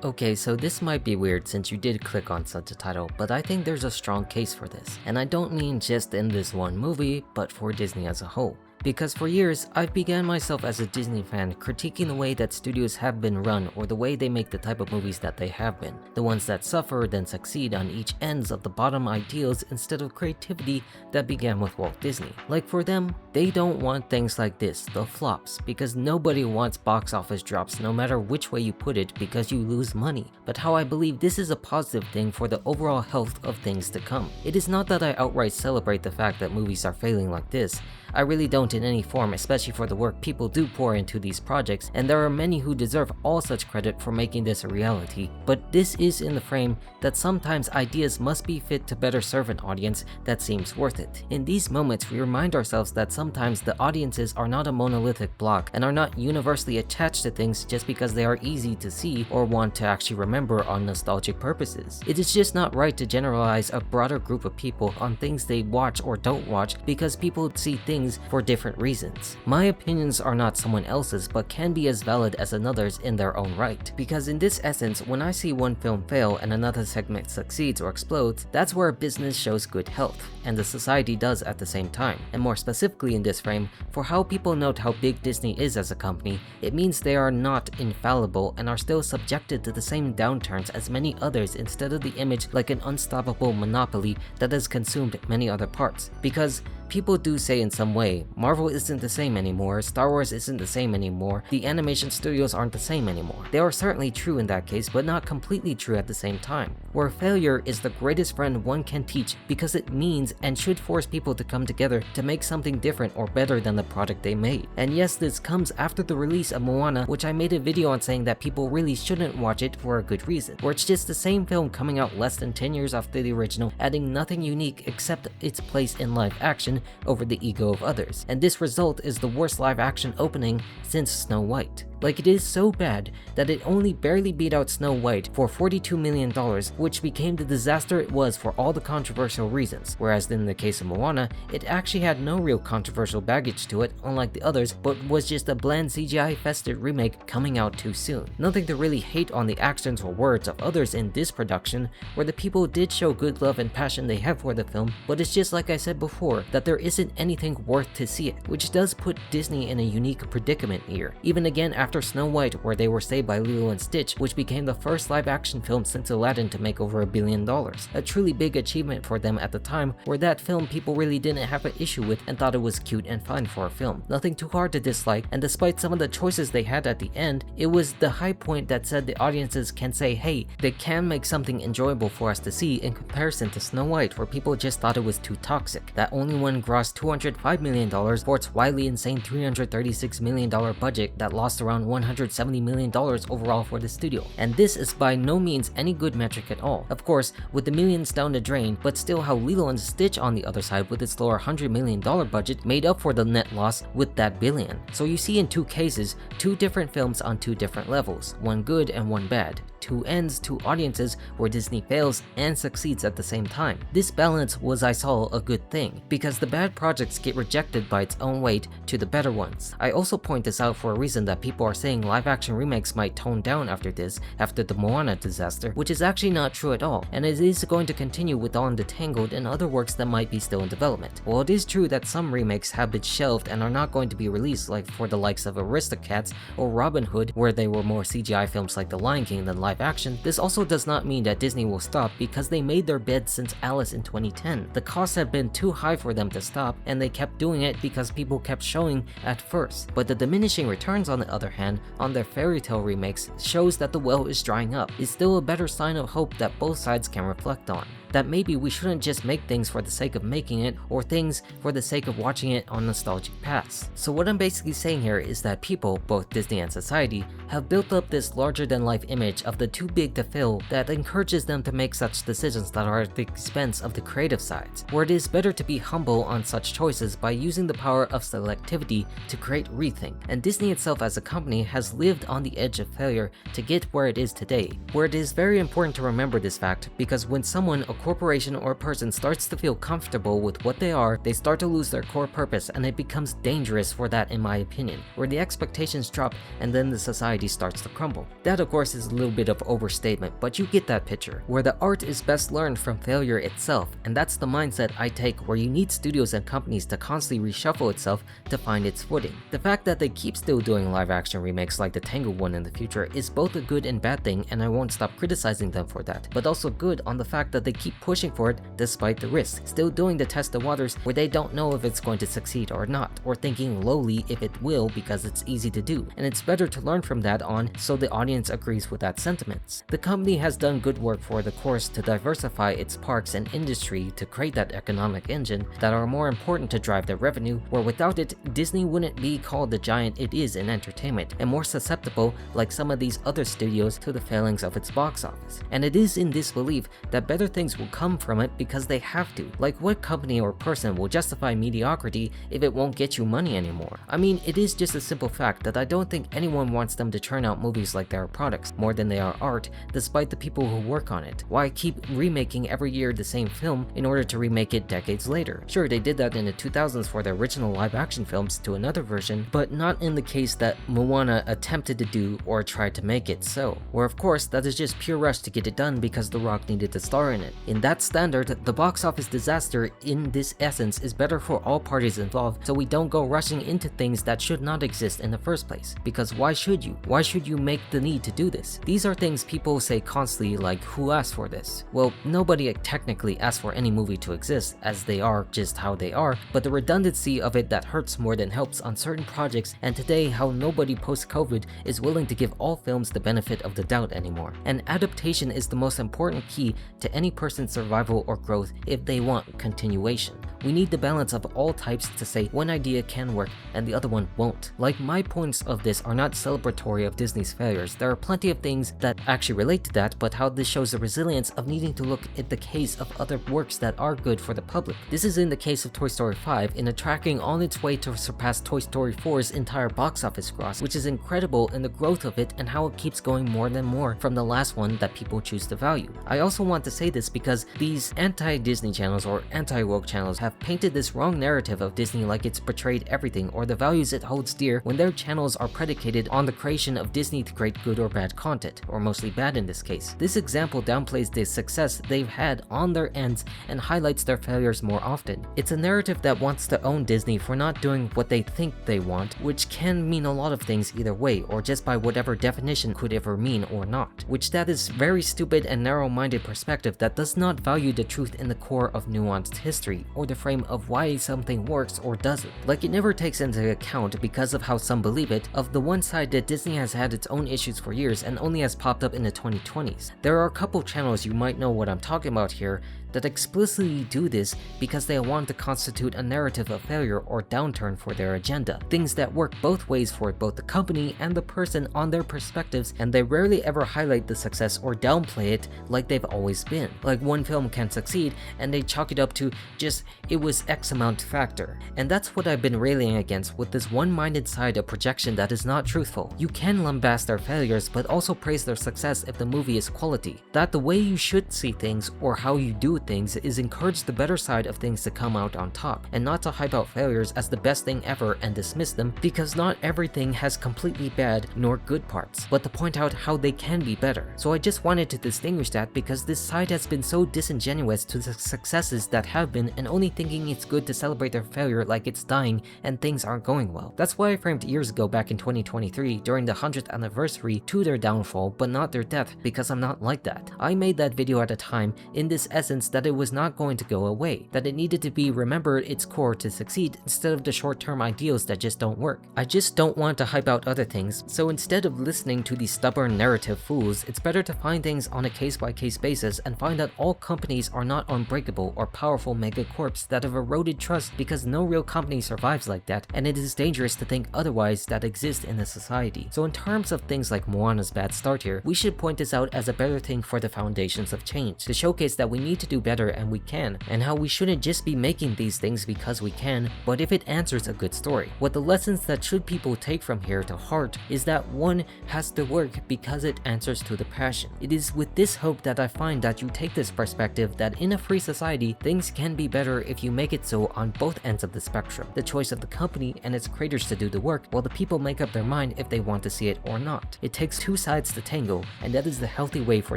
Okay, so this might be weird since you did click on such a title, but I think there's a strong case for this. And I don't mean just in this one movie, but for Disney as a whole. Because for years, I've began myself as a Disney fan critiquing the way that studios have been run or the way they make the type of movies that they have been. The ones that suffer then succeed on each ends of the bottom ideals instead of creativity that began with Walt Disney. Like for them, they don't want things like this, the flops, because nobody wants box office drops no matter which way you put it because you lose money. But how I believe this is a positive thing for the overall health of things to come. It is not that I outright celebrate the fact that movies are failing like this. I really don't in any form, especially for the work people do pour into these projects, and there are many who deserve all such credit for making this a reality. But this is in the frame that sometimes ideas must be fit to better serve an audience that seems worth it. In these moments, we remind ourselves that sometimes the audiences are not a monolithic block and are not universally attached to things just because they are easy to see or want to actually remember on nostalgic purposes. It is just not right to generalize a broader group of people on things they watch or don't watch because people see things for different reasons. My opinions are not someone else's but can be as valid as another's in their own right. Because in this essence, when I see one film fail and another segment succeeds or explodes, that's where a business shows good health, and the society does at the same time. And more specifically in this frame, for how people note how big Disney is as a company, it means they are not infallible and are still subjected to the same downturns as many others instead of the image like an unstoppable monopoly that has consumed many other parts. Because people do say in some way, Marvel isn't the same anymore, Star Wars isn't the same anymore, the animation studios aren't the same anymore. They are certainly true in that case, but not completely true at the same time. Where failure is the greatest friend one can teach because it means and should force people to come together to make something different or better than the product they made. And yes, this comes after the release of Moana, which I made a video on saying that people really shouldn't watch it for a good reason. Where it's just the same film coming out less than 10 years after the original, adding nothing unique except its place in live action over the ego of others, and this result is the worst live action opening since Snow White. Like, it is so bad that it only barely beat out Snow White for $42 million, which became the disaster it was for all the controversial reasons, whereas in the case of Moana, it actually had no real controversial baggage to it, unlike the others, but was just a bland CGI-fested remake coming out too soon. Nothing to really hate on the actions or words of others in this production, where the people did show good love and passion they have for the film, but it's just like I said before, that there isn't anything worth to see it, which does put Disney in a unique predicament here. Even again after Snow White, where they were saved by Lilo and Stitch, which became the first live action film since Aladdin to make over $1 billion. A truly big achievement for them at the time, where that film people really didn't have an issue with and thought it was cute and fine for a film. Nothing too hard to dislike, and despite some of the choices they had at the end, it was the high point that said the audiences can say, hey, they can make something enjoyable for us to see in comparison to Snow White, where people just thought it was too toxic. That only one grossed $205 million for its wildly insane $336 million budget that lost around $170 million overall for the studio. And this is by no means any good metric at all. Of course, with the millions down the drain, but still how Lilo and Stitch on the other side with its lower $100 million budget made up for the net loss with that billion. So you see in two cases, two different films on two different levels, one good and one bad. Two ends, two audiences where Disney fails and succeeds at the same time. This balance was, I saw, a good thing, because the bad projects get rejected by its own weight to the better ones. I also point this out for a reason that people are saying live action remakes might tone down after this, after the Moana disaster, which is actually not true at all, and it is going to continue with On the Tangled and other works that might be still in development. While it is true that some remakes have been shelved and are not going to be released, like for the likes of Aristocats or Robin Hood, where they were more CGI films like The Lion King than live action, this also does not mean that Disney will stop because they made their bed since Alice in 2010. The costs have been too high for them to stop, and they kept doing it because people kept showing at first. But the diminishing returns, on the other hand, on their fairy tale remakes shows that the well is drying up. It's still a better sign of hope that both sides can reflect on. That maybe we shouldn't just make things for the sake of making it, or things for the sake of watching it on nostalgic paths. So what I'm basically saying here is that people, both Disney and society, have built up this larger than life image of the too big to fail that encourages them to make such decisions that are at the expense of the creative sides, where it is better to be humble on such choices by using the power of selectivity to create rethink. And Disney itself as a company has lived on the edge of failure to get where it is today, where it is very important to remember this fact, because when someone corporation or a person starts to feel comfortable with what they are, they start to lose their core purpose, and it becomes dangerous for that, in my opinion, where the expectations drop and then the society starts to crumble. That of course is a little bit of overstatement, but you get that picture, where the art is best learned from failure itself, and that's the mindset I take, where you need studios and companies to constantly reshuffle itself to find its footing. The fact that they keep still doing live action remakes like the Tango one in the future is both a good and bad thing, and I won't stop criticizing them for that, but also good on the fact that they keep pushing for it despite the risk, still doing the test of waters where they don't know if it's going to succeed or not, or thinking lowly if it will because it's easy to do, and it's better to learn from that on so the audience agrees with that sentiments. The company has done good work for the course to diversify its parks and industry to create that economic engine that are more important to drive their revenue, where without it, Disney wouldn't be called the giant it is in entertainment, and more susceptible, like some of these other studios, to the failings of its box office. And it is in this belief that better things will come from it because they have to. Like, what company or person will justify mediocrity if it won't get you money anymore? I mean, it is just a simple fact that I don't think anyone wants them to churn out movies like they are products more than they are art, despite the people who work on it. Why keep remaking every year the same film in order to remake it decades later? Sure, they did that in the 2000s for the original live action films to another version, but not in the case that Moana attempted to do or tried to make it so, where of course that is just pure rush to get it done because The Rock needed to star in it. In that standard, the box office disaster in this essence is better for all parties involved, so we don't go rushing into things that should not exist in the first place. Because why should you? Why should you make the need to do this? These are things people say constantly, like, who asked for this? Well, nobody technically asked for any movie to exist, as they are just how they are, but the redundancy of it that hurts more than helps on certain projects, and today how nobody post-COVID is willing to give all films the benefit of the doubt anymore. And adaptation is the most important key to any person's survival or growth if they want continuation. We need the balance of all types to say one idea can work and the other one won't. Like, my points of this are not celebratory of Disney's failures. There are plenty of things that actually relate to that, but how this shows the resilience of needing to look at the case of other works that are good for the public. This is in the case of Toy Story 5 in a tracking on its way to surpass Toy Story 4's entire box office gross, which is incredible in the growth of it and how it keeps going more than more from the last one that people choose to value. I also want to say this because these anti-Disney channels or anti-woke channels have painted this wrong narrative of Disney like it's betrayed everything or the values it holds dear, when their channels are predicated on the creation of Disney to create good or bad content, or mostly bad in this case. This example downplays the success they've had on their ends and highlights their failures more often. It's a narrative that wants to own Disney for not doing what they think they want, which can mean a lot of things either way, or just by whatever definition could ever mean or not, which that is very stupid and narrow-minded perspective that does not value the truth in the core of nuanced history, or the frame of why something works or doesn't. Like, it never takes into account, because of how some believe it, of the one side that Disney has had its own issues for years and only has popped up in the 2020s. There are a couple channels, you might know what I'm talking about here, that explicitly do this because they want to constitute a narrative of failure or downturn for their agenda. Things that work both ways for both the company and the person on their perspectives, and they rarely ever highlight the success or downplay it like they've always been. Like, one film can succeed and they chalk it up to just, it was X amount factor. And that's what I've been railing against with this one-minded side of projection that is not truthful. You can lambast their failures but also praise their success if the movie is quality. That the way you should see things or how you do things is encourage the better side of things to come out on top, and not to hype out failures as the best thing ever and dismiss them, because not everything has completely bad nor good parts, but to point out how they can be better. So I just wanted to distinguish that because this side has been so disingenuous to the successes that have been, and only thinking it's good to celebrate their failure like it's dying and things aren't going well. That's why I framed years ago back in 2023 during the 100th anniversary to their downfall but not their death, because I'm not like that. I made that video at a time in this essence that it was not going to go away, that it needed to be remembered its core to succeed instead of the short-term ideals that just don't work. I just don't want to hype out other things, so instead of listening to these stubborn narrative fools, it's better to find things on a case-by-case basis and find that all companies are not unbreakable or powerful megacorps that have eroded trust, because no real company survives like that, and it is dangerous to think otherwise that exist in a society. So in terms of things like Moana's bad start here, we should point this out as a better thing for the foundations of change, to showcase that we need to do do better and we can, and how we shouldn't just be making these things because we can, but if it answers a good story. What the lessons that should people take from here to heart is that one has to work because it answers to the passion. It is with this hope that I find that you take this perspective that in a free society, things can be better if you make it so on both ends of the spectrum. The choice of the company and its creators to do the work, while the people make up their mind if they want to see it or not. It takes two sides to tango, and that is the healthy way for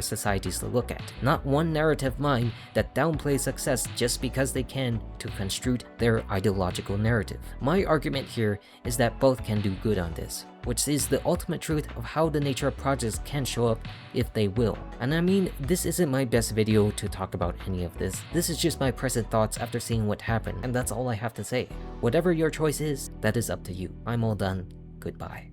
societies to look at. Not one narrative mind that downplays success just because they can to construe their ideological narrative. My argument here is that both can do good on this, which is the ultimate truth of how the nature of projects can show up if they will. And I mean, this isn't my best video to talk about any of this. This is just my present thoughts after seeing what happened, and that's all I have to say. Whatever your choice is, that is up to you. I'm all done. Goodbye.